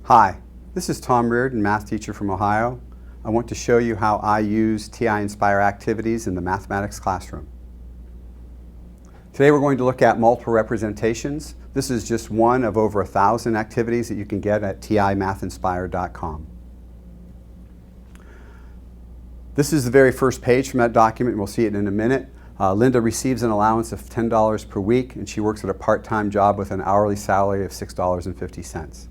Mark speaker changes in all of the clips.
Speaker 1: Hi, this is Tom Reardon, math teacher from Ohio. I want to show you how I use TI-Nspire activities in the mathematics classroom. Today we're going to look at multiple representations. This is just one of over 1,000 activities that you can get at TI-Nspire.com. This is the very first page from that document, and we'll see it in a minute. Linda receives an allowance of $10 per week, and she works at a part-time job with an hourly salary of $6.50.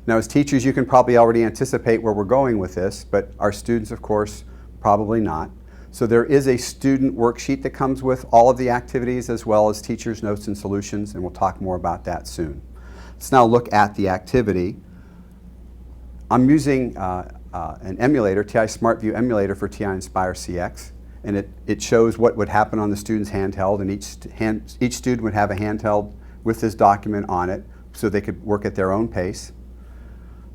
Speaker 1: Now, as teachers, you can probably already anticipate where we're going with this, but our students, of course, probably not. So there is a student worksheet that comes with all of the activities, as well as teachers' notes and solutions, and we'll talk more about that soon. Let's now look at the activity. I'm using an emulator, TI SmartView emulator for TI-Nspire CX, and it shows what would happen on the student's handheld, and each student would have a handheld with this document on it so they could work at their own pace.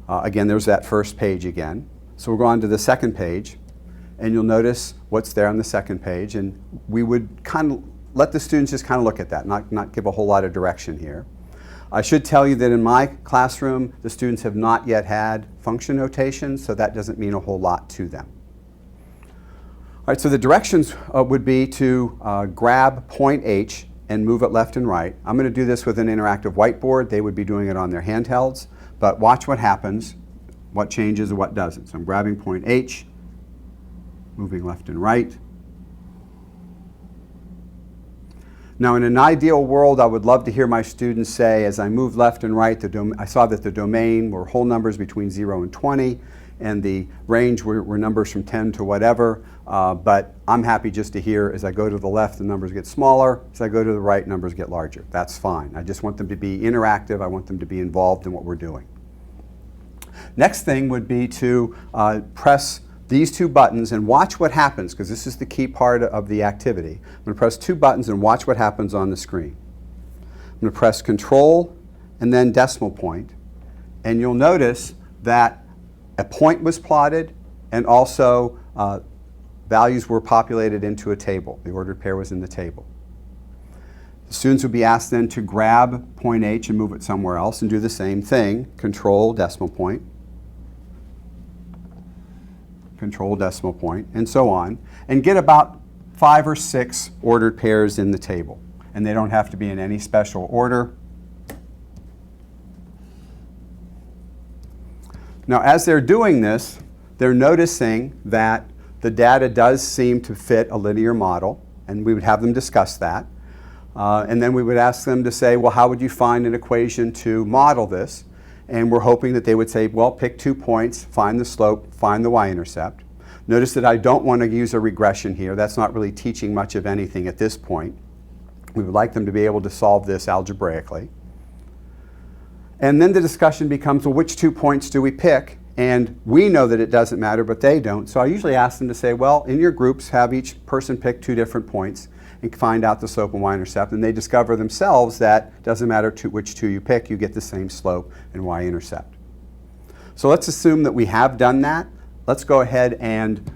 Speaker 1: Again, there's that first page again. So we'll go on to the second page, and you'll notice what's there on the second page, and we would kind of let the students just kind of look at that, not give a whole lot of direction here. I should tell you that in my classroom, the students have not yet had function notation, so that doesn't mean a whole lot to them. All right, so the directions would be to grab point H and move it left and right. I'm going to do this with an interactive whiteboard. They would be doing it on their handhelds. But watch what happens, what changes and what doesn't. So I'm grabbing point H, moving left and right. Now, in an ideal world, I would love to hear my students say, as I moved left and right, I saw that the domain were whole numbers between 0 and 20, and the range were numbers from 10 to whatever. But I'm happy just to hear, as I go to the left, the numbers get smaller. As I go to the right, numbers get larger. That's fine. I just want them to be interactive. I want them to be involved in what we're doing. Next thing would be to press these two buttons and watch what happens, because this is the key part of the activity. I'm going to press two buttons and watch what happens on the screen. I'm going to press Control and then decimal point, and you'll notice that a point was plotted and also values were populated into a table. The ordered pair was in the table. The students would be asked then to grab point H and move it somewhere else and do the same thing. Control, decimal point, Control, decimal point, and so on, and get about 5 or 6 ordered pairs in the table. And they don't have to be in any special order. Now, as they're doing this, they're noticing that the data does seem to fit a linear model, and we would have them discuss that. And then we would ask them to say, well, how would you find an equation to model this? And we're hoping that they would say, well, pick 2 points, find the slope, find the y-intercept. Notice that I don't want to use a regression here. That's not really teaching much of anything at this point. We would like them to be able to solve this algebraically. And then the discussion becomes, well, which 2 points do we pick? And we know that it doesn't matter, but they don't. So I usually ask them to say, well, in your groups, have each person pick 2 different points and find out the slope and y-intercept. And they discover themselves that it doesn't matter which 2 you pick, you get the same slope and y-intercept. So let's assume that we have done that. Let's go ahead and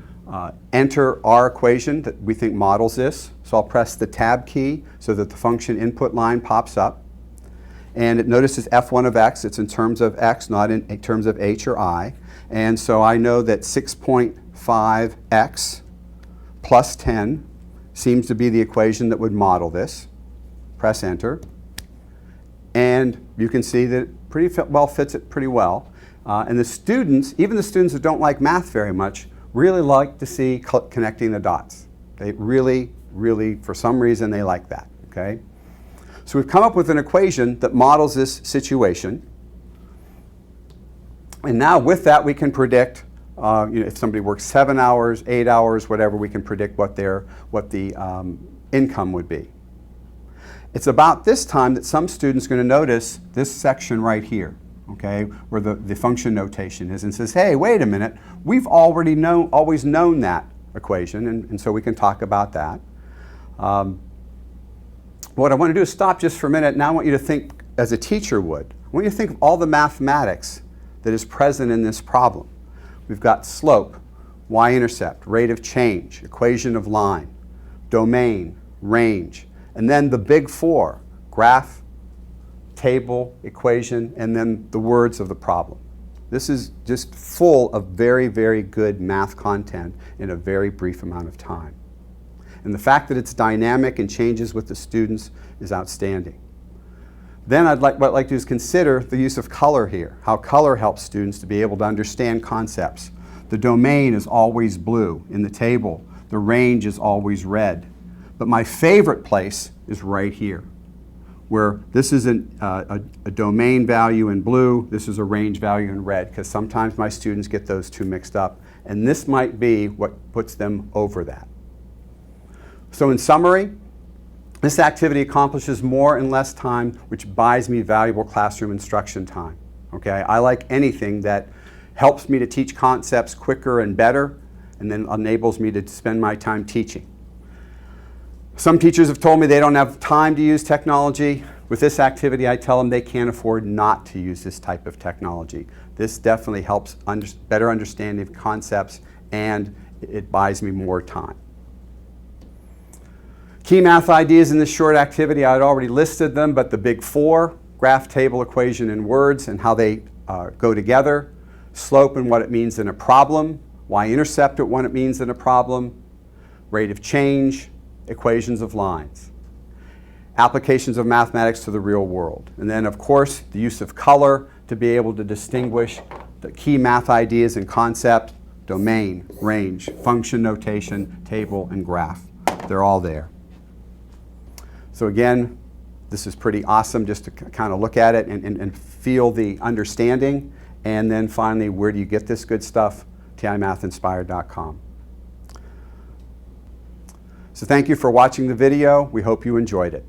Speaker 1: enter our equation that we think models this. So I'll press the tab key so that the function input line pops up. And it notices f1 of x. It's in terms of x, not in terms of h or I. And so I know that 6.5x plus 10 seems to be the equation that would model this. Press enter. And you can see that it pretty well fits it pretty well. And the students, even the students that don't like math very much, really like to see connecting the dots. They really, for some reason, they like that. Okay? So we've come up with an equation that models this situation. And now with that, we can predict, if somebody works 7 hours, 8 hours, whatever, we can predict what the income would be. It's about this time that some students are going to notice this section right here, okay, where the function notation is, and says, hey, wait a minute, we've already always known that equation, and so we can talk about that. What I want to do is stop just for a minute. Now I want you to think as a teacher would. I want you to think of all the mathematics that is present in this problem. We've got slope, y-intercept, rate of change, equation of line, domain, range, and then the big 4, graph, table, equation, and then the words of the problem. This is just full of very, very good math content in a very brief amount of time. And the fact that it's dynamic and changes with the students is outstanding. Then what I'd like to do is consider the use of color here, how color helps students to be able to understand concepts. The domain is always blue in the table. The range is always red. But my favorite place is right here, where this is a domain value in blue, this is a range value in red, because sometimes my students get those two mixed up, and this might be what puts them over that. So in summary, this activity accomplishes more in less time, which buys me valuable classroom instruction time. Okay? I like anything that helps me to teach concepts quicker and better, and then enables me to spend my time teaching. Some teachers have told me they don't have time to use technology. With this activity, I tell them they can't afford not to use this type of technology. This definitely helps better understanding of concepts, and it buys me more time. Key math ideas in this short activity, I had already listed them, but the big four: graph, table, equation, and words, and how they go together. Slope and what it means in a problem. Y-intercept and what it means in a problem. Rate of change. Equations of lines. Applications of mathematics to the real world. And then, of course, the use of color to be able to distinguish the key math ideas and concept: domain, range, function notation, table, and graph. They're all there. So again, this is pretty awesome just to kind of look at it and feel the understanding. And then finally, where do you get this good stuff? TI-Nspire.com. So thank you for watching the video. We hope you enjoyed it.